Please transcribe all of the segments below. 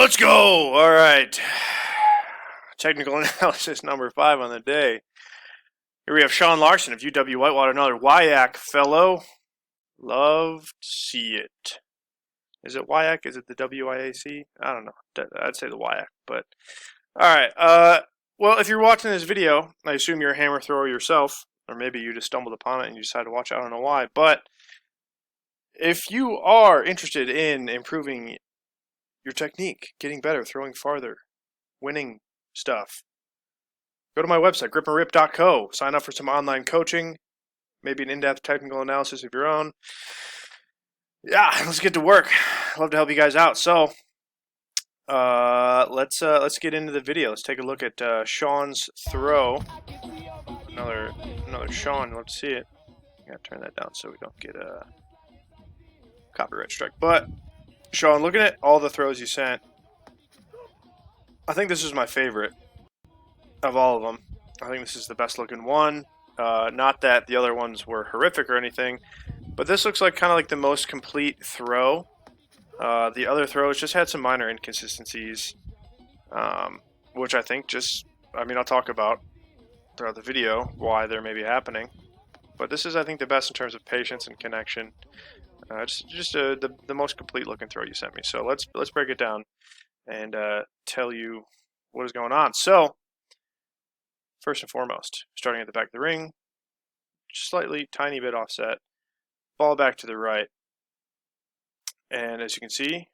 Let's go! All right. Technical analysis number 5 on the day. Here we have Sean Larsen of UW Whitewater, another WIAC fellow. Love to see it. Is it WIAC? Is it the WIAC? I don't know. I'd say the WIAC, but all right. Well, if you're watching this video, I assume you're a hammer thrower yourself, or maybe you just stumbled upon it and you decided to watch it. I don't know why, but if you are interested in improving your technique, getting better, throwing farther, winning stuff, go to my website, gripandrip.co. Sign up for some online coaching, maybe an in-depth technical analysis of your own. Yeah, let's get to work. Love to help you guys out. So, let's get into the video. Let's take a look at Sean's throw. Another Sean. Let's see it. Gotta turn that down so we don't get a copyright strike. But Sean, looking at all the throws you sent, I think this is my favorite of all of them. I think this is the best looking one. Not that the other ones were horrific or anything, but this looks like kind of like the most complete throw. The other throws just had some minor inconsistencies, which I think I'll talk about throughout the video why they're maybe happening. But this is, I think, the best in terms of patience and connection. The most complete looking throw you sent me. So let's break it down and tell you what is going on. So first and foremost, starting at the back of the ring, slightly tiny bit offset, ball back to the right, and as you can see,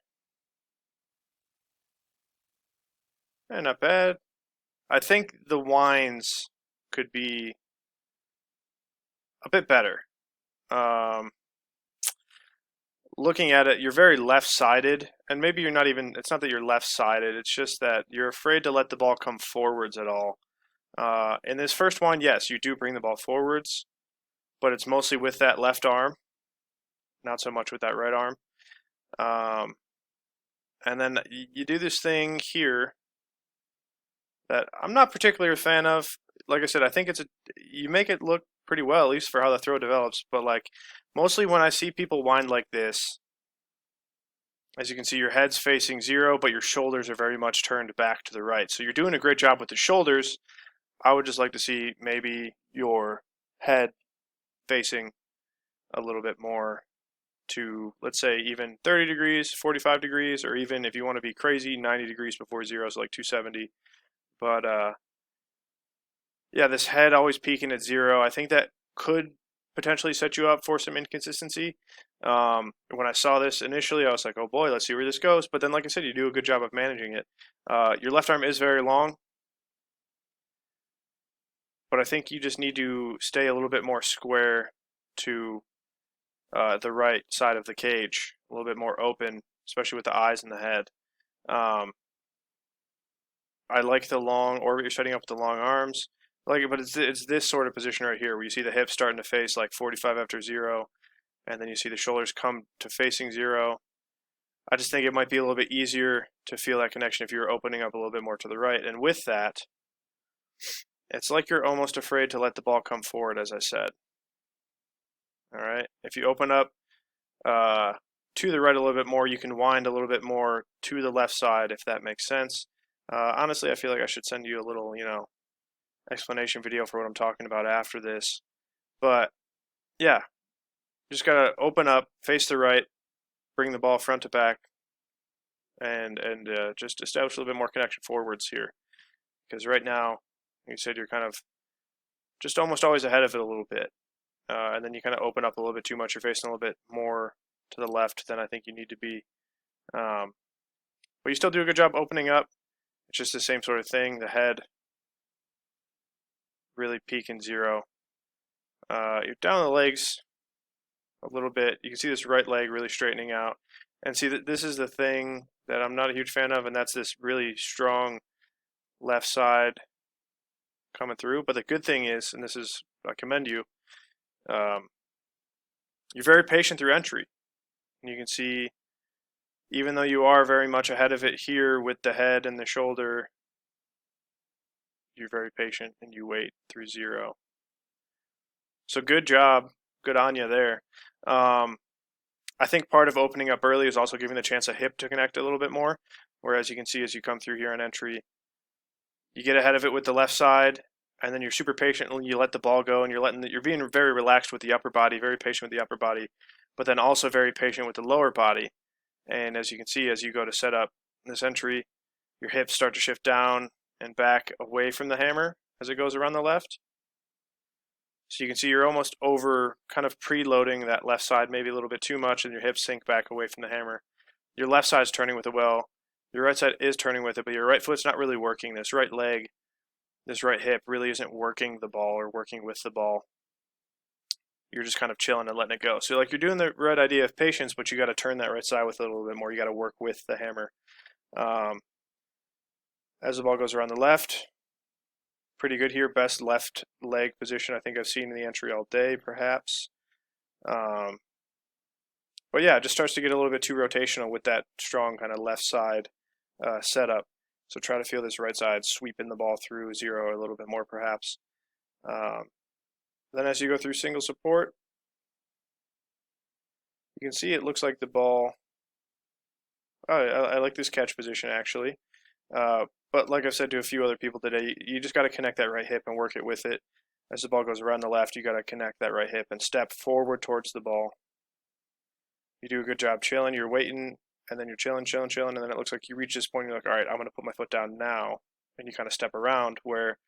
not bad. I think the winds could be a bit better. Looking at it, you're very left-sided, and maybe you're not even, it's not that you're left-sided, it's just that you're afraid to let the ball come forwards at all. In this first one, yes, you do bring the ball forwards, but it's mostly with that left arm, not so much with that right arm. And then you do this thing here that I'm not particularly a fan of. Like I said, I think you make it look pretty well, at least for how the throw develops, but like mostly when I see people wind like this, as you can see, your head's facing zero, but your shoulders are very much turned back to the right. So you're doing a great job with the shoulders. I would just like to see maybe your head facing a little bit more to, let's say, even 30 degrees, 45 degrees, or even if you want to be crazy, 90 degrees before zero, so like 270. But yeah, this head always peaking at zero, I think that could potentially set you up for some inconsistency. When I saw this initially, I was like, oh boy, let's see where this goes. But then, like I said, you do a good job of managing it. Your left arm is very long, but I think you just need to stay a little bit more square to the right side of the cage, a little bit more open, especially with the eyes and the head. I like the long orbit you're setting up with the long arms. I like it, but it's this sort of position right here where you see the hips starting to face like 45 after zero, and then you see the shoulders come to facing zero. I just think it might be a little bit easier to feel that connection if you're opening up a little bit more to the right. And with that, it's like you're almost afraid to let the ball come forward, as I said. All right. If you open up to the right a little bit more, you can wind a little bit more to the left side, if that makes sense. Honestly, I feel like I should send you a little, explanation video for what I'm talking about after this. But yeah, just gotta open up, face the right, bring the ball front to back, and just establish a little bit more connection forwards here. Because right now, like you said, you're kind of just almost always ahead of it a little bit. And then you kind of open up a little bit too much. You're facing a little bit more to the left than I think you need to be. But you still do a good job opening up. It's just the same sort of thing. The head really peaking zero. You're down the legs a little bit. You can see this right leg really straightening out. And see that this is the thing that I'm not a huge fan of, and that's this really strong left side coming through. But the good thing is, and I commend you, you're very patient through entry. And you can see, even though you are very much ahead of it here with the head and the shoulder, you're very patient and you wait through zero. So good job. Good on you there. I think part of opening up early is also giving the chance a hip to connect a little bit more. Whereas you can see as you come through here on entry, you get ahead of it with the left side, and then you're super patient and you let the ball go, and you're being very relaxed with the upper body, very patient with the upper body, but then also very patient with the lower body. And as you can see, as you go to set up this entry, your hips start to shift down and back away from the hammer as it goes around the left. So you can see you're almost over kind of preloading that left side maybe a little bit too much, and your hips sink back away from the hammer. Your left side's turning with it well. Your right side is turning with it, but your right foot's not really working. This right leg, this right hip really isn't working the ball or working with the ball. You're just kind of chilling and letting it go. So like you're doing the right idea of patience, but you got to turn that right side with it a little bit more. You got to work with the hammer. As the ball goes around the left, pretty good here. Best left leg position I think I've seen in the entry all day, perhaps. But yeah, it just starts to get a little bit too rotational with that strong kind of left side setup. So try to feel this right side sweeping the ball through zero a little bit more, perhaps. Then as you go through single support, you can see it looks like the ball. Oh, I like this catch position actually. But like I've said to a few other people today, you just got to connect that right hip and work it with it. As the ball goes around the left, you got to connect that right hip and step forward towards the ball. You do a good job chilling. You're waiting, and then you're chilling, and then it looks like you reach this point. You're like, all right, I'm going to put my foot down now, and you kind of step around. Where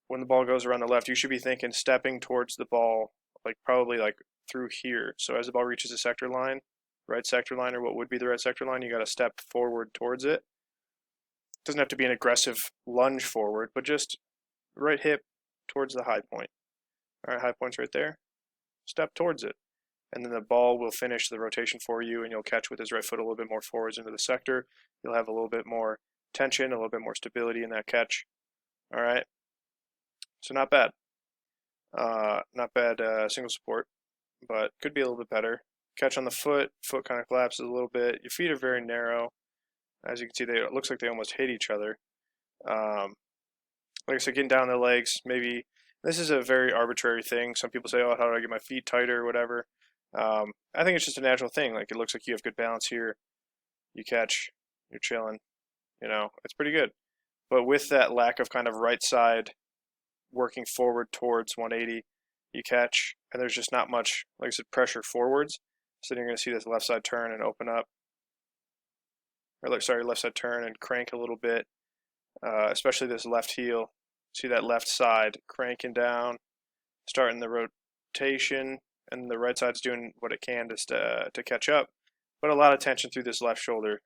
when the ball goes around the left, you should be thinking stepping towards the ball, like probably like through here. So as the ball reaches the sector line, right sector line, or what would be the right sector line, you got to step forward towards it. Doesn't have to be an aggressive lunge forward, but just right hip towards the high point. All right, high point's right there. Step towards it. And then the ball will finish the rotation for you, and you'll catch with his right foot a little bit more forwards into the sector. You'll have a little bit more tension, a little bit more stability in that catch. All right. So not bad. Not bad single support, but could be a little bit better. Catch on the foot kind of collapses a little bit. Your feet are very narrow. As you can see, it looks like they almost hit each other. Like I said, getting down the legs, maybe this is a very arbitrary thing. Some people say, oh, how do I get my feet tighter or whatever. I think it's just a natural thing. Like it looks like you have good balance here. You catch, you're chilling. It's pretty good. But with that lack of kind of right side working forward towards 180, you catch, and there's just not much, like I said, pressure forwards. So then you're going to see this left side turn and open up. Or sorry, left side turn and crank a little bit, especially this left heel. See that left side cranking down, starting the rotation, and the right side's doing what it can to catch up. But a lot of tension through this left shoulder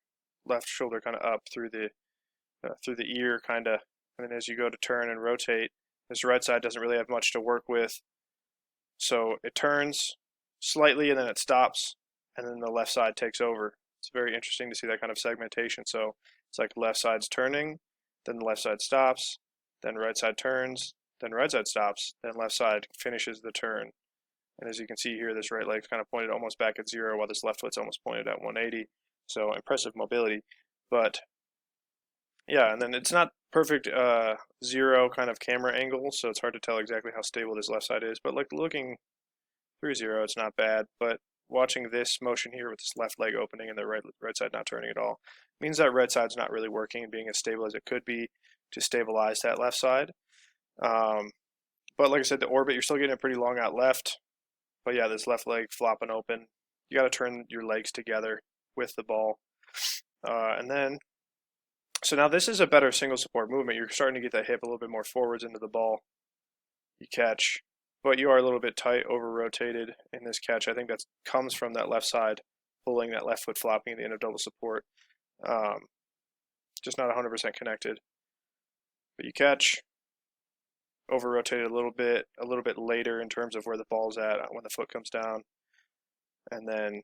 kind of up through the ear kind of. And then as you go to turn and rotate, this right side doesn't really have much to work with. So it turns slightly and then it stops, and then the left side takes over. It's very interesting to see that kind of segmentation. So it's like left side's turning, then the left side stops, then right side turns, then right side stops, then left side finishes the turn. And as you can see here, this right leg's kind of pointed almost back at zero, while this left foot's almost pointed at 180. So impressive mobility. But yeah, and then it's not perfect zero kind of camera angle, so it's hard to tell exactly how stable this left side is. But like looking through zero, it's not bad. But watching this motion here with this left leg opening and the right side not turning at all means that right side's not really working and being as stable as it could be to stabilize that left side. But like I said, the orbit, you're still getting it pretty long out left. But yeah, this left leg flopping open. You got to turn your legs together with the ball. And then, so now this is a better single support movement. You're starting to get that hip a little bit more forwards into the ball. You catch, but you are a little bit tight, over-rotated in this catch. I think that comes from that left side pulling, that left foot flopping at the end of double support. Just not 100% connected. But you catch, over-rotated a little bit later in terms of where the ball's at when the foot comes down. And then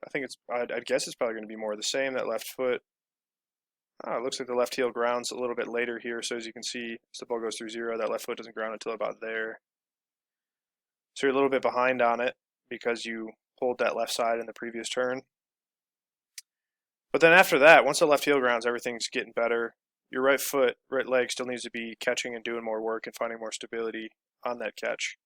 I think I'd guess it's probably going to be more of the same, that left foot. It looks like the left heel grounds a little bit later here. So as you can see, as the ball goes through zero, that left foot doesn't ground until about there. So you're a little bit behind on it because you pulled that left side in the previous turn. But then after that, once the left heel grounds, everything's getting better. Your right foot, right leg still needs to be catching and doing more work and finding more stability on that catch.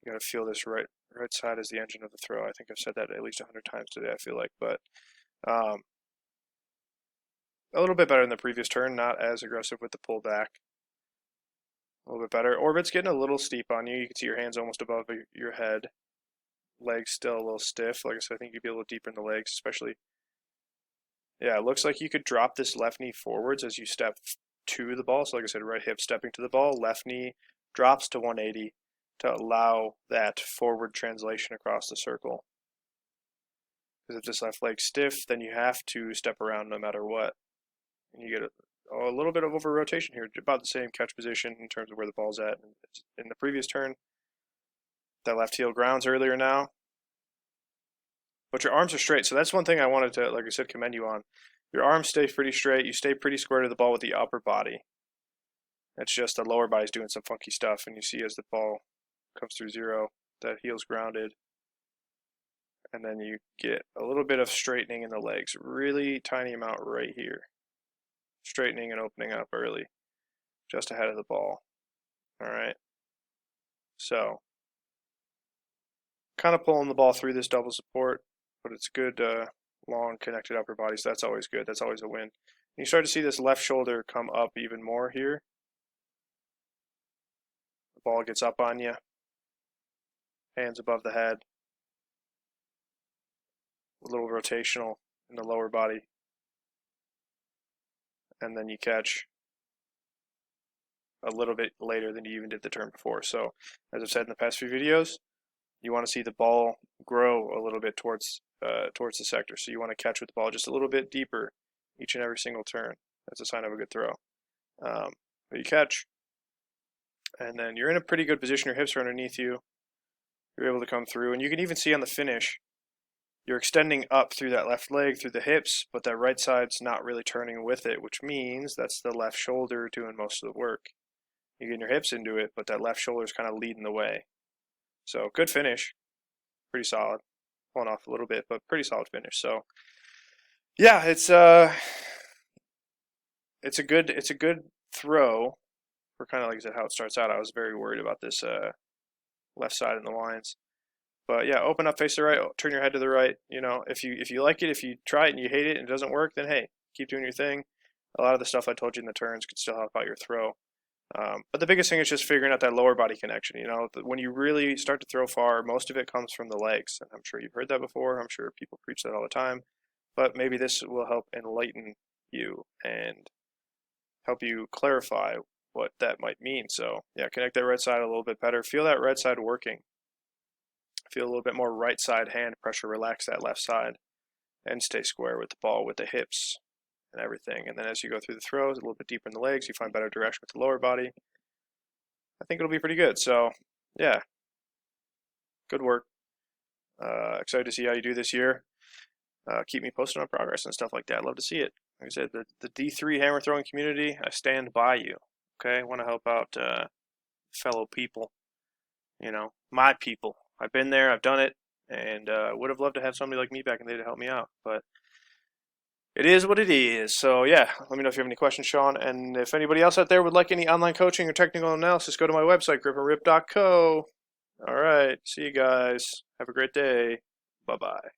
You got to feel this right Right side is the engine of the throw. I think I've said that at least 100 times today, I feel like, but um, a little bit better than the previous turn, not as aggressive with the pull back. A little bit better. Orbit's getting a little steep on you. You can see your hands almost above your head. Legs still a little stiff. Like I said, I think you'd be a little deeper in the legs, especially. Yeah, it looks like you could drop this left knee forwards as you step to the ball. So like I said, right hip stepping to the ball, left knee drops to 180 to allow that forward translation across the circle. Because if this left leg's stiff, then you have to step around no matter what. And you get a little bit of over rotation here, about the same catch position in terms of where the ball's at. In the previous turn, that left heel grounds earlier now. But your arms are straight, so that's one thing I wanted to, like I said, commend you on. Your arms stay pretty straight. You stay pretty square to the ball with the upper body. It's just the lower body's doing some funky stuff, and you see as the ball comes through zero, that heel's grounded. And then you get a little bit of straightening in the legs, really tiny amount right here. Straightening and opening up early, just ahead of the ball. All right. So, kind of pulling the ball through this double support, but it's good long connected upper body, so that's always good. That's always a win. And you start to see this left shoulder come up even more here. The ball gets up on you, hands above the head, a little rotational in the lower body, and then you catch a little bit later than you even did the turn before. So, as I've said in the past few videos, you want to see the ball grow a little bit towards the sector. So you want to catch with the ball just a little bit deeper each and every single turn. That's a sign of a good throw. But you catch, and then you're in a pretty good position. Your hips are underneath you. You're able to come through, and you can even see on the finish, you're extending up through that left leg, through the hips, but that right side's not really turning with it, which means that's the left shoulder doing most of the work. You're getting your hips into it, but that left shoulder is kind of leading the way. So good finish, pretty solid. Pulling off a little bit, but pretty solid finish. So yeah, it's a good throw for kind of like I said how it starts out. I was very worried about this left side in the lines. But yeah, open up, face the right, turn your head to the right. You know, if you like it, if you try it and you hate it and it doesn't work, then hey, keep doing your thing. A lot of the stuff I told you in the turns could still help out your throw. But the biggest thing is just figuring out that lower body connection. You know, when you really start to throw far, most of it comes from the legs. And I'm sure you've heard that before. I'm sure people preach that all the time. But maybe this will help enlighten you and help you clarify what that might mean. So yeah, connect that right side a little bit better. Feel that right side working. Feel a little bit more right side hand pressure. Relax that left side and stay square with the ball, with the hips and everything. And then as you go through the throws, a little bit deeper in the legs, you find better direction with the lower body. I think it'll be pretty good. So yeah, good work. Excited to see how you do this year. Keep me posted on progress and stuff like that. I'd love to see it. Like I said, the D3 hammer throwing community, I stand by you. Okay, I want to help out fellow people. You know, my people. I've been there, I've done it, and would have loved to have somebody like me back in the day to help me out. But it is what it is. So yeah, let me know if you have any questions, Sean. And if anybody else out there would like any online coaching or technical analysis, go to my website, gripandrip.co. All right, see you guys. Have a great day. Bye-bye.